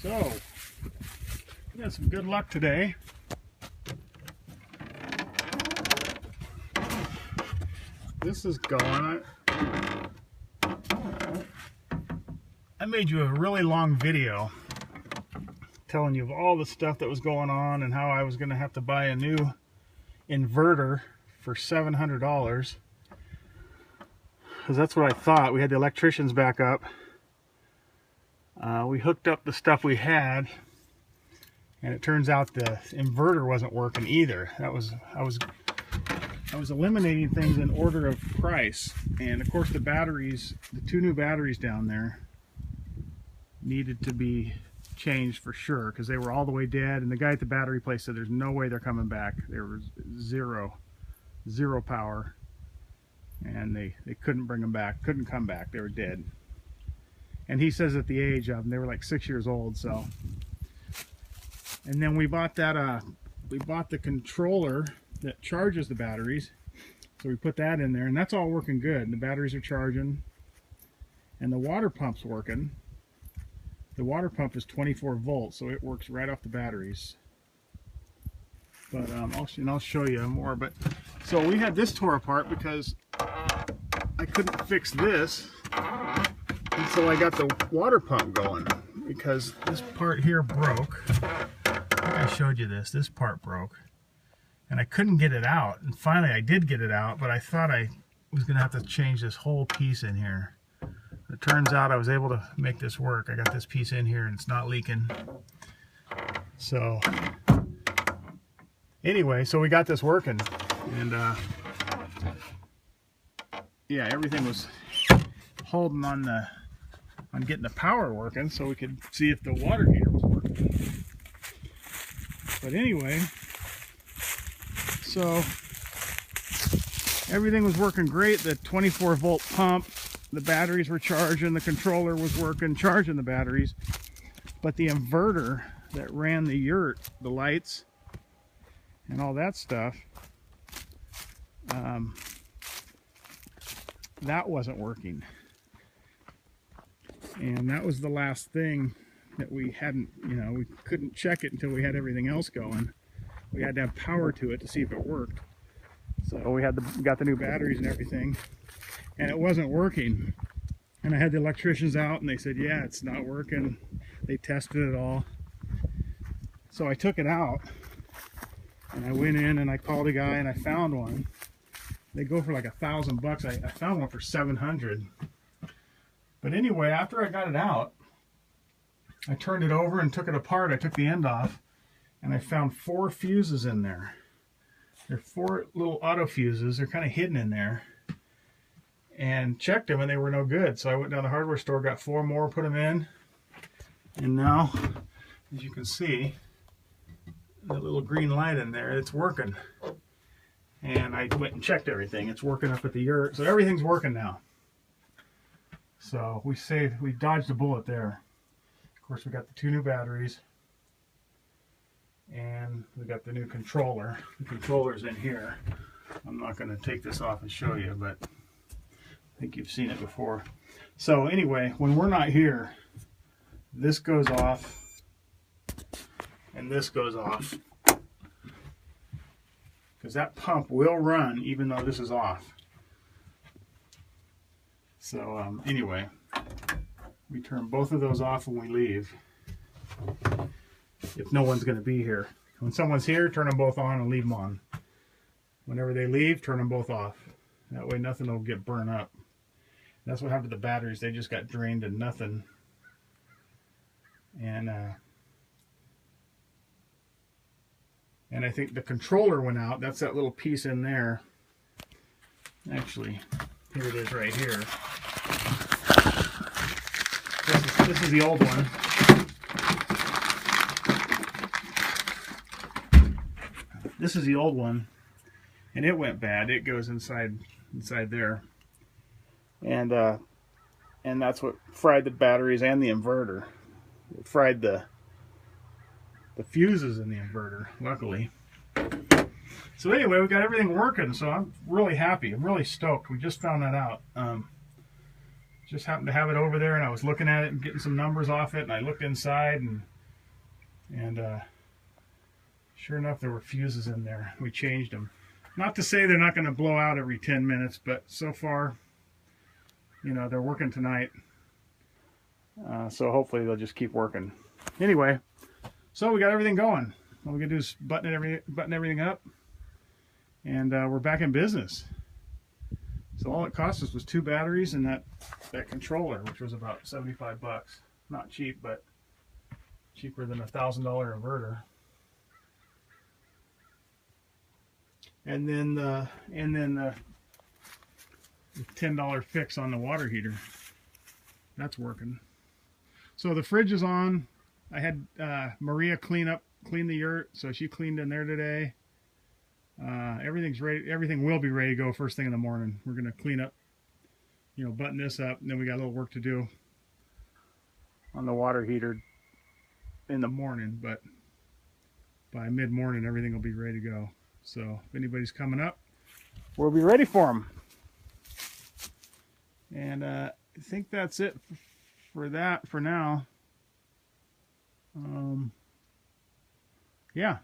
So, we had some good luck today. This is going. I made you a really long video telling you of all the stuff that was going on and how I was going to have to buy a new inverter for $700. Because that's what I thought. We had the electricians back up. We hooked up the stuff we had, and it turns out the inverter wasn't working either. I was eliminating things in order of price, and of course the batteries, the two new batteries down there, needed to be changed for sure because they were all the way dead. And the guy at the battery place said there's no way they're coming back. There was zero power, and they couldn't bring them back, couldn't come back. They were dead. And he says at the age of them, they were like 6 years old. So, and then we bought that we bought the controller that charges the batteries, so we put that in there, and that's all working good. The batteries are charging, and the water pump's working. The water pump is 24 volts, so it works right off the batteries. But I'll show you more. But so we had this tore apart because I couldn't fix this. And so I got the water pump going because this part here broke. I think I showed you this. This part broke. And I couldn't get it out. And finally I did get it out, but I thought I was going to have to change this whole piece in here. It turns out I was able to make this work. I got this piece in here and it's not leaking. So anyway, so we got this working. And yeah, everything was holding on getting the power working so we could see if the water heater was working. But anyway, so everything was working great. The 24 volt pump, the batteries were charging, the controller was working, charging the batteries. But the inverter that ran the yurt, the lights and all that stuff, that wasn't working. And that was the last thing that we hadn't, we couldn't check it until we had everything else going. We had to have power to it to see if it worked. So we got the new batteries and everything, and it wasn't working. And I had the electricians out, and they said, yeah, it's not working. They tested it all. So I took it out, and I went in and I called a guy and I found one. They go for like $1,000. I found one for $700. But anyway, after I got it out, I turned it over and took it apart. I took the end off, and I found 4 fuses in there. They're 4 little auto fuses. They're kind of hidden in there. And checked them, and they were no good. So I went down to the hardware store, got 4 more, put them in. And now, as you can see, the little green light in there, it's working. And I went and checked everything. It's working up at the yurt. So everything's working now. So we dodged a bullet there. Of course, we got the 2 new batteries, and we got the new controller. The controller's in here. I'm not going to take this off and show you, but I think you've seen it before. So anyway, when we're not here, this goes off, and this goes off, because that pump will run even though this is off. So anyway, we turn both of those off when we leave, if no one's going to be here. When someone's here, turn them both on and leave them on. Whenever they leave, turn them both off. That way nothing will get burned up. That's what happened to the batteries. They just got drained to nothing. And I think the controller went out. That's that little piece in there. Actually, here it is right here. This is the old one. This is the old one, and it went bad. It goes inside there, and that's what fried the batteries and the inverter. It fried the fuses in the inverter, luckily. So anyway, we got everything working, so I'm really happy. I'm really stoked. We just found that out. Just happened to have it over there, and I was looking at it and getting some numbers off it, and I looked inside, and And sure enough, there were fuses in there. We changed them. Not to say they're not going to blow out every 10 minutes, but so far, you know, they're working tonight. So hopefully they'll just keep working. Anyway, so we got everything going. All we got to do is button everything up, and we're back in business. So all it cost us was 2 batteries and that controller, which was about 75 bucks. Not cheap, but cheaper than a $1,000 inverter. And then the $10 fix on the water heater. That's working. So the fridge is on. I had Maria clean the yurt, so she cleaned in there today. Everything's ready. Everything will be ready to go first thing in the morning. We're gonna clean up, you know, button this up, and then we got a little work to do on the water heater in the morning. But by mid-morning, everything will be ready to go. So if anybody's coming up, we'll be ready for them. And I think that's it for that for now. Yeah.